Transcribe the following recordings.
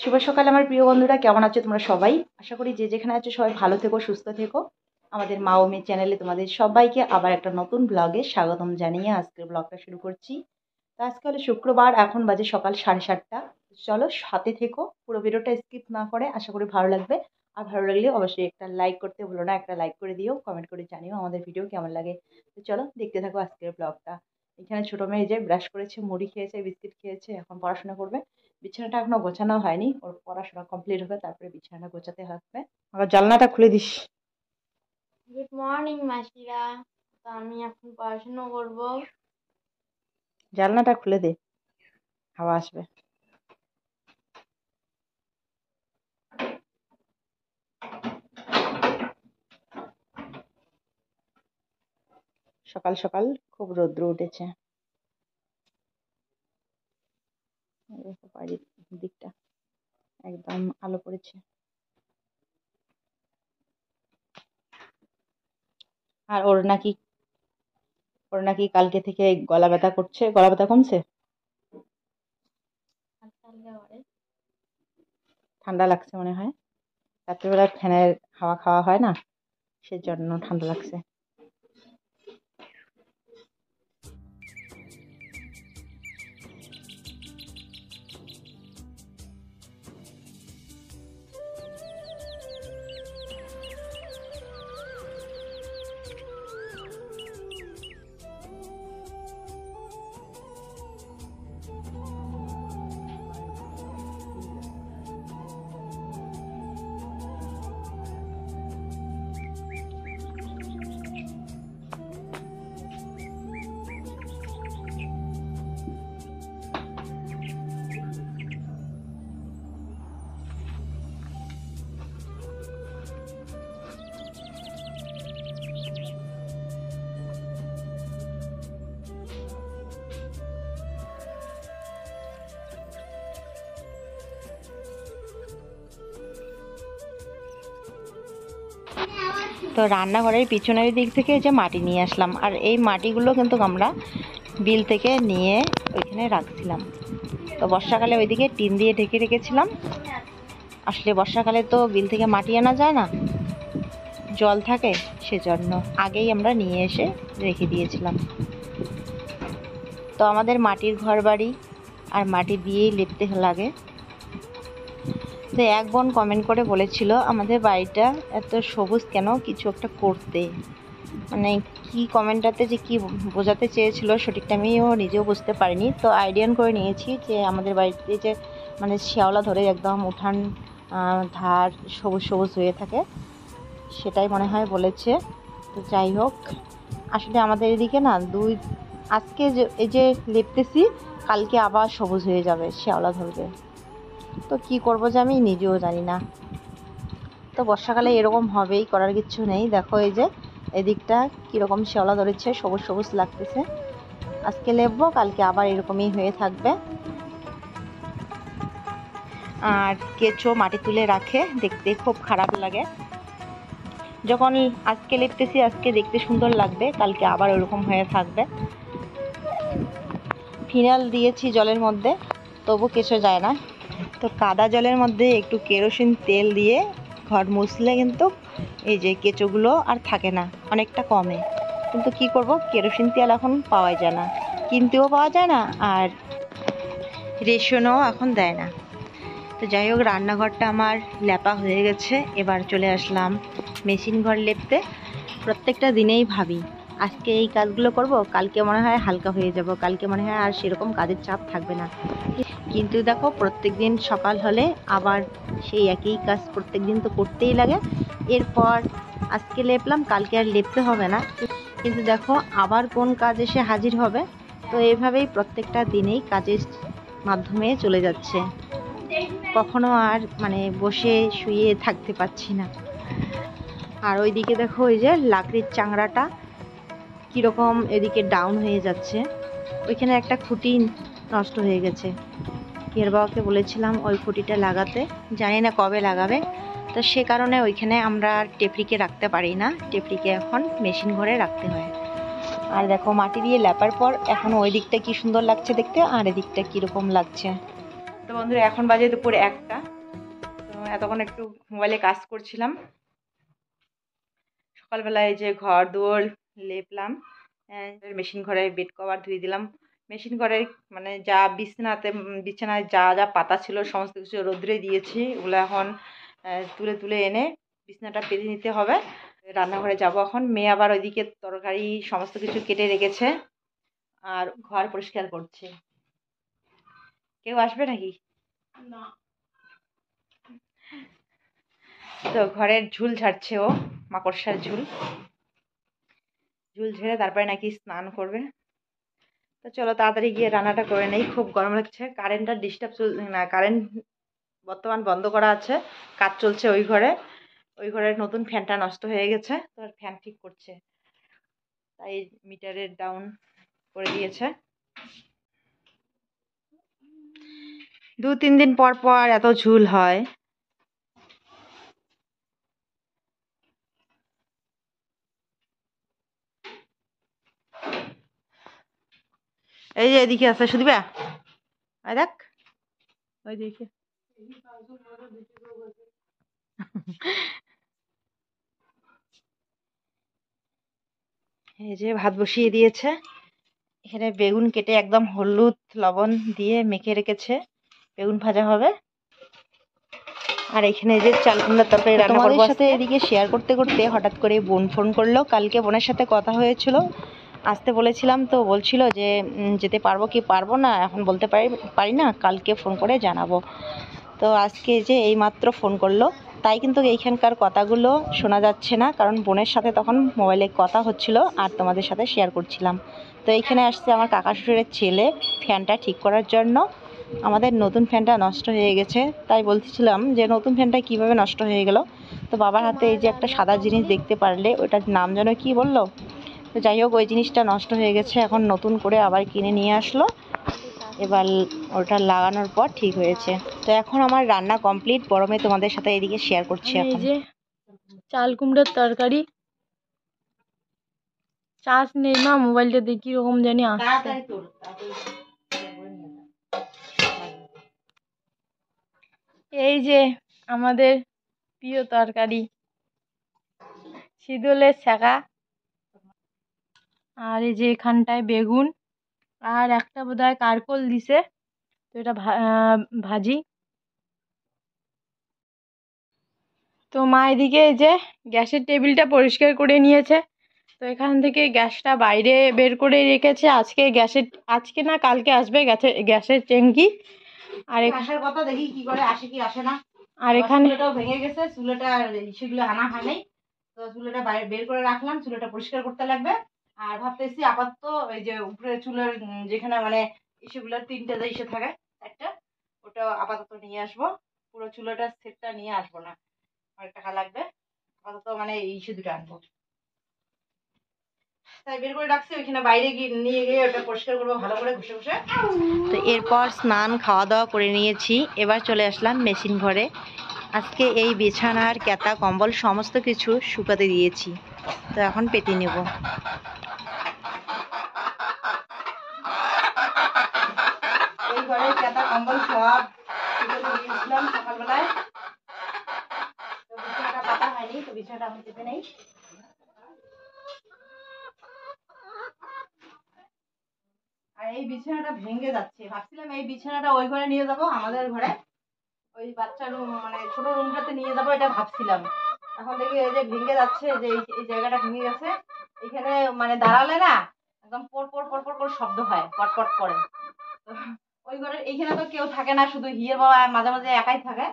শুভ সকাল আমার প্রিয় বন্ধুরা, কেমন আছো তোমরা সবাই? আশা করি যে যেখানে আছো সবাই ভালো থেকো, সুস্থ থেকো। আমাদের মা ও মেয়ে চ্যানেলে তোমাদের সবাইকে আবার একটা নতুন ব্লগে স্বাগতম জানিয়ে আজকের ব্লগটা শুরু করছি। তো আজকে হলো শুক্রবার, এখন বাজে সকাল 7:30। চলো সাথে থেকো, পুরো ভিডিওটা স্কিপ না করে, আশা করি ভালো লাগবে। আর ভালো লাগলে অবশ্যই একটা লাইক করতে ভুলো না, একটা লাইক করে দিও, কমেন্ট করে জানিও আমাদের ভিডিও কেমন লাগে। তো চলো দেখতে থাকো আজকের ব্লগটা। এখানে ছোটো মেয়ে যে ব্রাশ করেছে, মুড়ি খেয়েছে, বিস্কিট খেয়েছে, এখন পড়াশোনা করবে। বিছানাটা এখনো গোছানো হয়নি, ওর পড়াশোনা কমপ্লিট হবে তারপরে বিছানাটা গোছাতে হবে। আবার জানলাটা খুলে দিস। Good morning মাসিরা। তো আমি এখন পড়াশোনা করব। জানলাটা খুলে দে, হাওয়া আসবে। সকাল সকাল খুব রৌদ্র উঠেছে, বাড়ির দিকটা একদম আলো পড়েছে। আর ওর নাকি কালকে থেকে গলা ব্যথা করছে। গলা ব্যথা কমছে? ঠান্ডা লাগছে মনে হয়, রাত্রিবেলা ফ্যানের হাওয়া খাওয়া হয় না, সেজন্য ঠান্ডা লাগছে। তো রান্নাঘরের পিছনের দিক থেকে যে মাটি নিয়ে আসলাম, আর এই মাটিগুলো কিন্তু আমরা বিল থেকে নিয়ে ওইখানে রাখছিলাম। তো বর্ষাকালে ওইদিকে টিন দিয়ে ঢেকে রেখেছিলাম। আসলে বর্ষাকালে তো বিল থেকে মাটি আনা যায় না, জল থাকে, সেজন্য আগেই আমরা নিয়ে এসে রেখে দিয়েছিলাম। তো আমাদের মাটির ঘর বাড়ি, আর মাটি দিয়েই লেপতে লাগে। তো এক বোন কমেন্ট করে বলেছিল আমাদের বাড়িটা এত সবুজ কেন, কিছু একটা করতে। মানে কি কমেন্টটাতে যে কি বোঝাতে চেয়েছিল সঠিকটা আমিও নিজেও বুঝতে পারিনি। তো আইডিয়ান করে নিয়েছি যে আমাদের বাড়িতে যে মানে শ্যাওলা ধরে একদম উঠান ধার সবুজ সবুজ হয়ে থাকে, সেটাই মনে হয় বলেছে। তো যাই হোক, আসলে আমাদের এদিকে না আজকে এই যে লেপতেছি, কালকে আবার সবুজ হয়ে যাবে, শ্যাওলা ধরবে। তো কি করব যে আমি নিজেও জানি না। তো বর্ষাকালে এরকম হবেই, করার কিছু নেই। দেখো এই যে এদিকটা কীরকম শ্যাওলা ধরেছে, সবুজ সবুজ লাগতেছে। আজকে লেপবো, কালকে আবার এরকমই হয়ে থাকবে। আর কেঁচো মাটি তুলে রাখে, দেখতে খুব খারাপ লাগে। যখন আজকে লেপতেছি, আজকে দেখতে সুন্দর লাগবে, কালকে আবার ওরকম হয়ে থাকবে। ফিনাইল দিয়েছি জলের মধ্যে, তবু কেঁচো যায় না। তো কাদা জলের মধ্যে একটু কেরোসিন তেল দিয়ে ঘর মুছলে কিন্তু এই যে কেঁচোগুলো আর থাকে না, অনেকটা কমে। কিন্তু কি করব, কেরোসিন তেল এখন পাওয়া যায় না, কিনতেও পাওয়া যায় না, আর রেশনও এখন দেয় না। তো যাই হোক, রান্নাঘরটা আমার লেপা হয়ে গেছে। এবার চলে আসলাম মেশিন ঘর লেপতে। প্রত্যেকটা দিনেই ভাবি আজকে এই কাজগুলো করব, কালকে মনে হয় হালকা হয়ে যাব, কালকে মনে হয় আর সেরকম কাজের চাপ থাকবে না। কিন্তু দেখো, প্রত্যেক দিন সকাল হলে আবার সেই একই কাজ প্রত্যেক দিন তো করতেই লাগে। এরপর আজকে লেপলাম, কালকে আর লেপতে হবে না, কিন্তু দেখো আবার কোন কাজ এসে হাজির হবে। তো এইভাবেই প্রত্যেকটা দিনেই কাজের মাধ্যমে চলে যাচ্ছে। কখনো আর মানে বসে শুয়ে থাকতে পারছি না। আর ওইদিকে দেখো, ওই যে লাকড়ির চাংড়াটা কীরকম এদিকে ডাউন হয়ে যাচ্ছে। ওইখানে একটা খুঁটি নষ্ট হয়ে গেছে। পিয়ার বাবাকে বলেছিলাম ওই খুঁটিটা লাগাতে, জানি না কবে লাগাবে। তো সে কারণে ওইখানে আমরা টেপরিকে রাখতে পারি না, টেপরিকে এখন মেশিন ঘরে রাখতে হয়। আর দেখো, মাটি দিয়ে লেপার পর এখন ওই দিকটা কি সুন্দর লাগছে দেখতে, আর এদিকটা কীরকম লাগছে। তো বন্ধুরা এখন বাজে দুপুর 1টা। তো এতক্ষণ একটু মোবাইলে কাজ করছিলাম। সকালবেলায় যে ঘর দুয়ার লেপলাম, মেশিন ঘরে বেড কভার ধুয়ে দিলাম। মেশিন ঘরে মানে যা বিছানায় যা যা পাতা ছিল সমস্ত কিছু রোদ্রে দিয়েছি, ওগুলো এখন তুলে তুলে এনে বিছানাটা পেতে নিতে হবে। রান্নাঘরে যাব এখন। মেয়ে আবার ওইদিকে তরকারি সমস্ত কিছু কেটে রেখেছে আর ঘর পরিষ্কার করছে। কেউ আসবে নাকি? না। তো ঘরের ঝুল ঝাড়ছে ও, মাকড়সার ঝুল ঝেড়ে তারপরে নাকি স্নান করবে। তো চলো তাড়াতাড়ি গিয়ে রান্নাটা করে নেই, খুব গরম লাগছে। কারেন্টটা ডিস্টার্ব না, কারেন্ট বর্তমান বন্ধ করা আছে, কাজ চলছে ওই ঘরের নতুন ফ্যানটা নষ্ট হয়ে গেছে, তো ফ্যান ঠিক করছে, তাই মিটারের ডাউন করে দিয়েছে। 2-3 দিন পর পর এত ঝুল হয়। এই যে এদিকে আছে সুদীপা, আয় দেখ ওই দিকে। এই যে ভাত বসিয়ে দিয়েছে, এখানে বেগুন কেটে একদম হলুদ লবণ দিয়ে মেখে রেখেছে, বেগুন ভাজা হবে। আর এখানে যে চাল কুমড়ার তরকারি রান্না করব। তোমাদের সাথে এদিকে শেয়ার করতে করতে হঠাৎ করে বোন ফোন করলো। কালকে বোনের সাথে কথা হয়েছিল, আসতে বলেছিলাম, তো বলছিল যে যেতে পারবো কি পারবো না এখন বলতে পারি না, কালকে ফোন করে জানাবো। তো আজকে যে এইমাত্র ফোন করলো, তাই কিন্তু এইখানকার কথাগুলো শোনা যাচ্ছে না, কারণ বোনের সাথে তখন মোবাইলে কথা হচ্ছিল আর তোমাদের সাথে শেয়ার করছিলাম। তো এইখানে আসছে আমার কাকা শ্বশুরের ছেলে ফ্যানটা ঠিক করার জন্য। আমাদের নতুন ফ্যানটা নষ্ট হয়ে গেছে, তাই বলছিলাম যে নতুন ফ্যানটা কিভাবে নষ্ট হয়ে গেল। তো বাবার হাতে এই যে একটা সাদা জিনিস দেখতে পারলে, ওটার নাম যেন কি বললো। তো যাই হোক, ওই জিনিসটা নষ্ট হয়ে গেছে, এখন নতুন করে আবার কিনে নিয়ে আসলো। এবার ওটা লাগানোর পর ঠিক হয়েছে। তো এখন আমার রান্না কমপ্লিট, গরমে তোমাদের সাথে এদিকে শেয়ার করছি। এই যে চাল কুমড়োর তরকারি, চার্জ নেই মা, মোবাইলটা দেখি রকম জানি আসছে। এই যে আমাদের প্রিয় তরকারি, শীতলের শাঁকা, আর এই যে এখানটায় বেগুন, আর একটা বোধহয় কারকল দিছে, তো এটা ভাজি। তো মা এদিকে এই যে গ্যাসের টেবিলটা পরিষ্কার করে নিয়েছে, তো এখান থেকে গ্যাসটা বাইরে বের করে রেখেছে। আজকে না কালকে আসবে গ্যাসের ট্যাঙ্কি। আর আসার কথা, দেখি কি করে আসে কি আসে না। আর এখানে চুলাটাও ভেঙে গেছে, চুলাটা সেগুলো আনা হয় নাই, তো চুলাটা বাইরে বের করে রাখলাম, চুলাটা পরিষ্কার করতে লাগবে। আর ভাবতেছি আপাতত এই যে উপরে চুলার যেখানে মানে ইসেগুলো 3টে যে ইসে থাকে একটা, ওটা আপাতত নিয়ে আসবো। পুরো চুলাটার সেটটা নিয়ে আসবো না, অনেক টাকা লাগবে। আপাতত মানে ইসে দুটো আনবো, তাই বের করে রাখছি। ওইখানে বাইরে নিয়ে গিয়ে ওটা পরিষ্কার করবো ভালো করে ঘষে ঘষে। তো এরপর স্নান খাওয়া দাওয়া করে নিয়েছি, এবার চলে আসলাম মেশিন ঘরে। আজকে এই বিছানার কেতা কম্বল সমস্ত কিছু শুকাতে দিয়েছি, তো এখন পেতে নেব। এই ঘরে কেতা কম্বল সব শুকাতে দিয়েছিলাম সকালবেলায়, তো বিছানাটা পাতা হয়নি, তো বিছানাটা এখন পেতে নেই। আর এই বিছানাটা ভেঙে যাচ্ছে, ভাবছিলাম এই বিছানাটা ওই ঘরে নিয়ে যাব, আমাদের ঘরে ওই বাচ্চা রুম মানে ছোট রুমটাতে নিয়ে যাবো, এটা ভাবছিলাম। এখন দেখি এই যে ভেঙে যাচ্ছে, যে এই জায়গাটা ভেঙে গেছে, এখানে মানে দাঁড়ালে না একদম পর পর পর পর করে শব্দ হয়, পটপট করে। তো ওই ঘরে এইখানে তো কেউ থাকে না, শুধু হিয়ের বাবা মাঝে মাঝে একাই থাকে,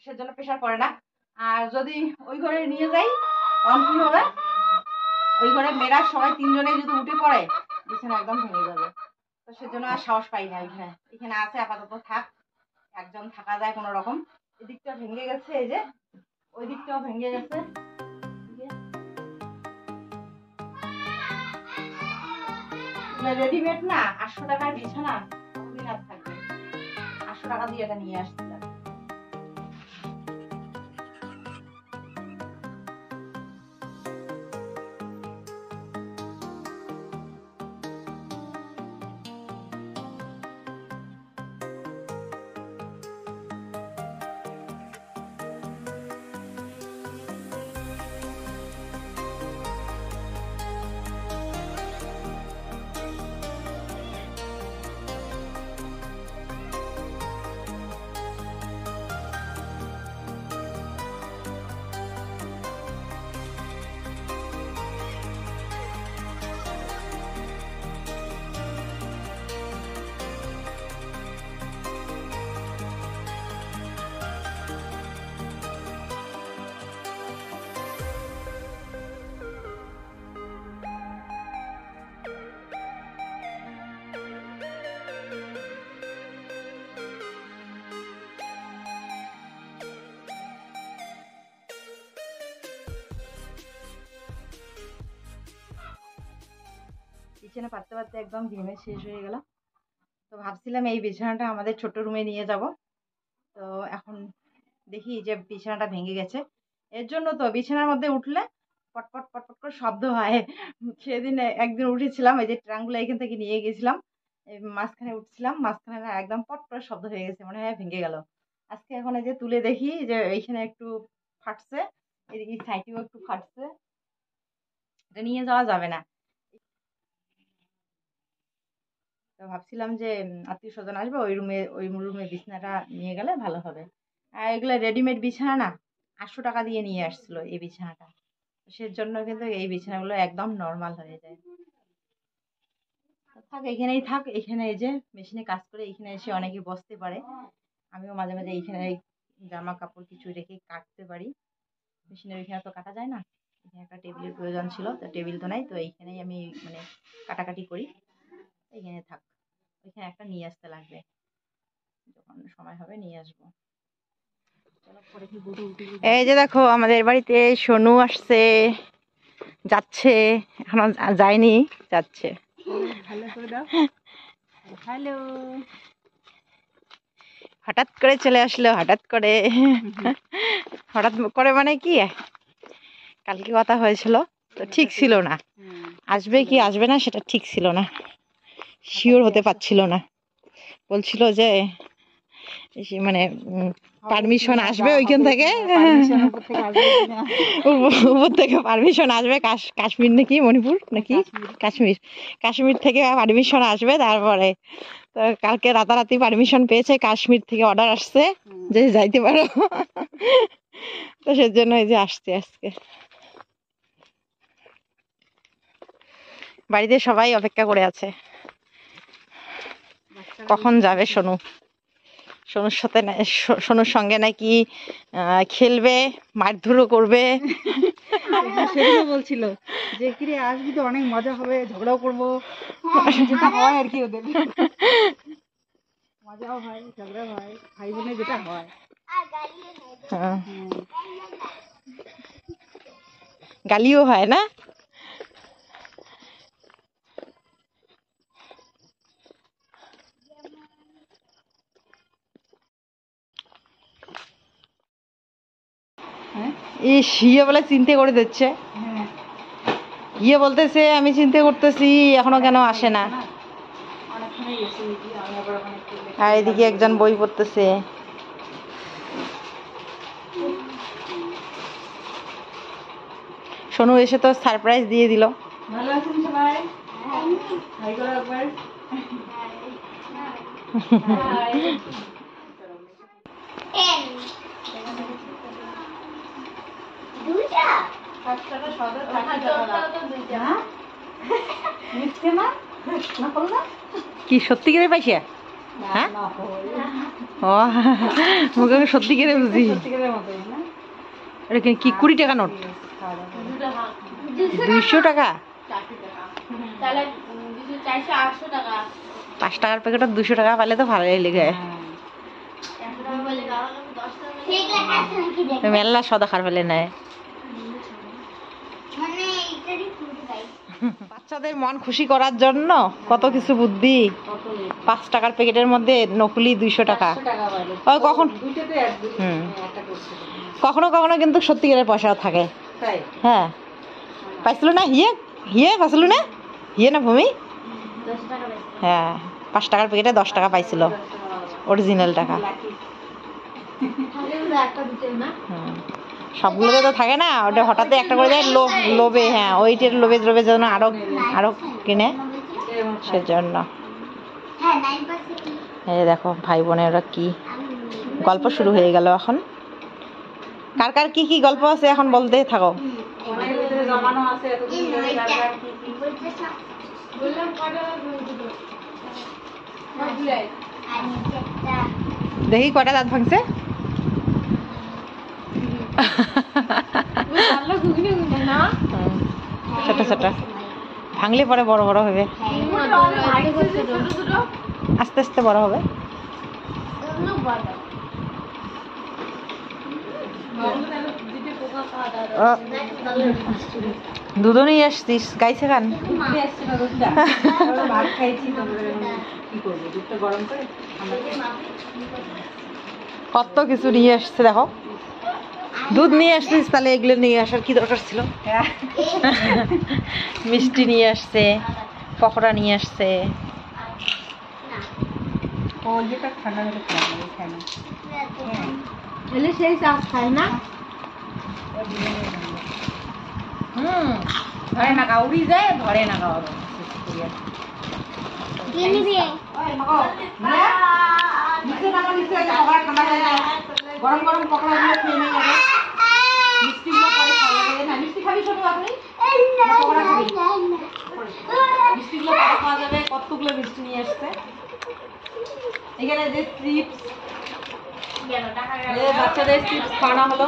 সেজন্য প্রেশার পড়ে না। আর যদি ওই ঘরে নিয়ে যাই তখন কি হবে, ওই ঘরে মেয়েরা সবাই 3জনে যদি উঠে পড়ে বিছানা একদম ভেঙে যাবে, তো সেজন্য আর সাহস পাই না। এখানে আছে আপাতত থাক, একজন থাকা যায় কোনো রকম। এদিকটা ভেঙে গেছে, এই যে ওই দিকটাও ভেঙে গেছে। রেডিমেড না, 800 টাকার বিছানা কতদিন আর থাকবে। 800 টাকা দিয়ে এটা নিয়ে আসছিলাম। বিছানা পাততে পাততে একদম ঘেমে শেষ হয়ে গেল। তো ভাবছিলাম এই বিছানাটা আমাদের ছোট রুমে নিয়ে যাব। তো এখন দেখি যে বিছানাটা ভেঙে গেছে। এর জন্য তো বিছানার মধ্যে উঠলে পটপট পটপট করে শব্দ হয়। সেদিন একদিন উঠেছিলাম, এই যে ট্রাঙ্কগুলো এখান থেকে নিয়ে গেছিলাম, মাঝখানে উঠছিলাম, মাঝখানে না একদম পট করে শব্দ হয়ে গেছে, মনে হয় ভেঙে গেল। আজকে এখন এই যে তুলে দেখি যে এইখানে একটু ফাটছে, এদিকে সাইডেও একটু ফাটছে। এটা নিয়ে যাওয়া যাবে না। তো ভাবছিলাম যে আত্মীয় স্বজন আসবে, ওই রুমে বিছানাটা নিয়ে গেলে ভালো হবে। আর এগুলো রেডিমেড বিছানা না, 800 টাকা দিয়ে নিয়ে আসছিল এই বিছানাটা। সেজন্য কিন্তু এই বিছানাগুলো একদম নর্মাল হয়ে যায়। থাক, এখানেই থাক। এখানে এই যে মেশিনে কাজ করে এখানে এসে অনেকে বসতে পারে। আমিও মাঝে মাঝে এইখানে জামা কাপড় কিছু রেখে কাটতে পারি। মেশিনের ওইখানে তো কাটা যায় না। এখানে একটা টেবিলের প্রয়োজন ছিল, তো টেবিল তো নাই, তো এইখানেই আমি মানে কাটাকাটি করি। এইখানে থাক, ওইখানে একটা নিয়ে আসতে লাগবে, যখন সময় হবে নিয়ে আসবো। এই যে দেখো আমাদের বাড়িতে সোনু আসছে, যাচ্ছে, এখনো যায়নি, যাচ্ছে। হ্যালো, হঠাৎ করে চলে আসলো, হঠাৎ করে। হঠাৎ করে মানে কি, কালকে কথা হয়েছিল তো ঠিক ছিল না, আসবে কি আসবে না সেটা ঠিক ছিল না, শিওর হতে পারছিল না। বলছিল যে মানে পারমিশন আসবে ওইখান থেকে, উপর থেকে পারমিশন আসবে, কাশ্মীর নাকি মণিপুর নাকি কাশ্মীর থেকে পারমিশন আসবে। তারপরে তো কালকে রাতারাতি পারমিশন পেয়েছে, কাশ্মীর থেকে অর্ডার আসছে যে যাইতে পারো। তো সেজন্য এই যে আসছে আজকে। বাড়িতে সবাই অপেক্ষা করে আছে কখন যাবে সোনু। সোনুর সঙ্গে নাকি খেলবে, মারধরও করবে। সেদিনও বলছিল যে কিরে আসবি তো অনেক মজা হবে, ঝগড়াও করবো, যেটা হয় আর কি ওদের। মজাও হয়, ঝগড়া হয়, ভাই বোনের যেটা হয়। গালিও হয় না। ইস, ইয়ে বলে চিন্তা করে দিচ্ছে। ইয়ে বলতেছে আমি চিন্তা করতেছি, এখনো কেন আসে না। আর এদিকে একজন বই পড়তেছে। সোনু এসে তো সারপ্রাইজ দিয়ে দিল। ভালো আছেন সবাই? হাই করো একবার। কি সত্যি করে পাইছে? হ্যাঁ, ও মুখে সত্যি করে বুঝি। এটা কি 20 টাকা নোট? 200 টাকা? 5 টাকার প্যাকেটত 200 টাকা পাইলে তো ভালোই লেগে। মেলা সদা খার ফেলে নেয়। বাচ্চাদের মন খুশি করার জন্য কত কিছু বুদ্ধি। 5 টাকার প্যাকেটের মধ্যে নকলি 200 টাকা। কখনো কখনো কিন্তু সত্যিকারের পয়সা থাকে। হ্যাঁ, পাইছিল না হিয়ে পাইছিল না, হিয়ে না ভূমি? হ্যাঁ, 5 টাকার প্যাকেটে 10 টাকা পাইছিল, অরিজিনাল টাকা। সবগুলোতে তো থাকে না, ওটা হঠাৎ একটা করে যায় লোভে। হ্যাঁ, ওইটার লোভে যেন আরো কিনে, সেজন্য। এই দেখো ভাই বোনের ওরা কি গল্প শুরু হয়ে গেল এখন। কার কার কি কি গল্প আছে এখন বলতে থাকো। দেখি কয়টা দাঁত ভাঙছে। ছোট ছোট ভাঙলে পরে বড় বড় হবে, আস্তে আস্তে বড় হবে। দুধও নিয়ে আসছিস গাইছে খান। ভাত খাইছি, তারপরে কি করবো, দুধটা গরম করে কত কিছু নিয়ে আসছে দেখো। দুধ নিয়ে আসছিস, তাহলে এগুলো নিয়ে আসার কি দরকার ছিল? মিষ্টি নিয়ে আসছে, পকোড়া নিয়ে আসছে। ও যেটা ঠান্ডা হলে খায় না। এলে সেই চাষ খায় না। ধরে না কাউরি যায়, ধরে না কাউর। গরম গরম পকোড়া গুলো খেয়ে নেই যাবে, মিষ্টিগুলো পরে খাওয়া যাবে না। মিষ্টি খাবি শোনো আপনি, পকোড়া খাবি? মিষ্টিগুলো পরে খাওয়া যাবে। কতগুলো মিষ্টি নিয়ে আসছে এখানে, যে চিপস, বাচ্চাদের চিপস খাওয়ানো হলো,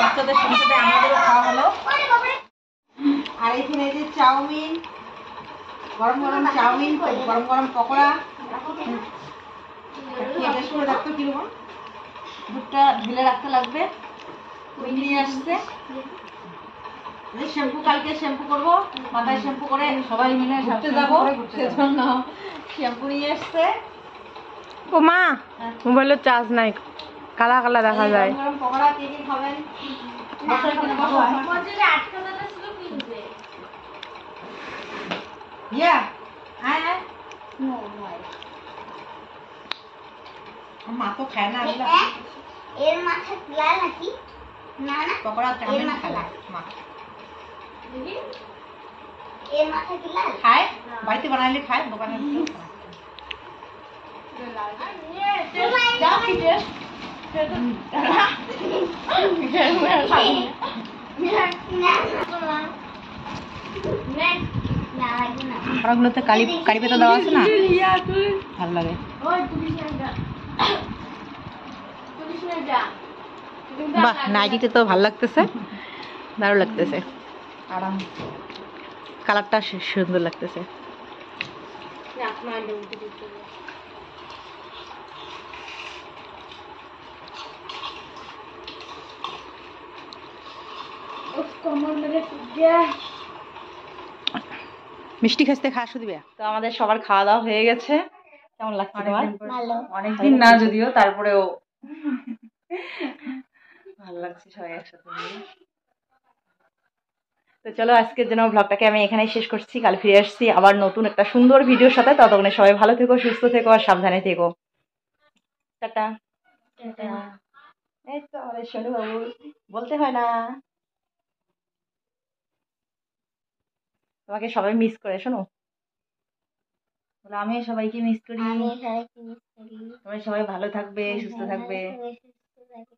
বাচ্চাদের সাথে সাথে আমাদেরও খাওয়া হলো। আর এখানে যে চাউমিন, গরম গরম চাউমিন, গরম গরম পকোড়া। বেশ করে রাখতো কিরকম, দুধটা ঢেলে রাখতে লাগবে। নিয়ে আসছে শ্যাম্পু, কালকে শ্যাম্পু করবো, মাথায় শ্যাম্পু করে সবাই মিলে ঘুরতে যাবো, সেজন্য শ্যাম্পু নিয়ে আসছে। ও মা, মোবাইলের চার্জ নাই, কালা কালা দেখা যায়। গরম গরম পকোড়া কে কে খাবেন? বসো এখানে, বসো। ইয়া, আয় আয়। মা তো খায় না এগুলো। এর মাথা লাল নাকি? না না, পকোড়া চাউমিন খায় না মা। এর মাথা কি লাল? খায়, বাড়িতে বানাইলে খায়, দোকানে পকোড়াগুলোতে কারি পাতা দেওয়া আছে না, ভালো লাগে। বাহ, নাইটিতে তো ভালো লাগতেছে, দারুণ লাগতেছে, আরাম। কালারটা সুন্দর লাগতেছে। মিষ্টি খাইতে খাসু দিবে। তো আমাদের সবার খাওয়া দাওয়া হয়ে গেছে। কেমন লাগছে তোমার? ভালো। অনেকদিন না যদিও, তারপরেও ভালো লাগছে সবাই একসাথে মিলে। তো চলো, আজকের জন্য ব্লগটাকে আমি এখানেই শেষ করছি। কাল ফিরে আসছি আবার নতুন একটা সুন্দর ভিডিওর সাথে। ততক্ষণে সবাই ভালো থেকো, সুস্থ থেকো আর সাবধানে থেকো। টাটা। এই তো আমাদের সোনু বাবু, বলতে হয় না, তোমাকে সবাই মিস করে। শোনো, আমি সবাইকে মিস করি। আমি সবাইকে মিস করি। তোমরা সবাই ভালো থাকবে, সুস্থ থাকবে। সুস্থ থাকবে।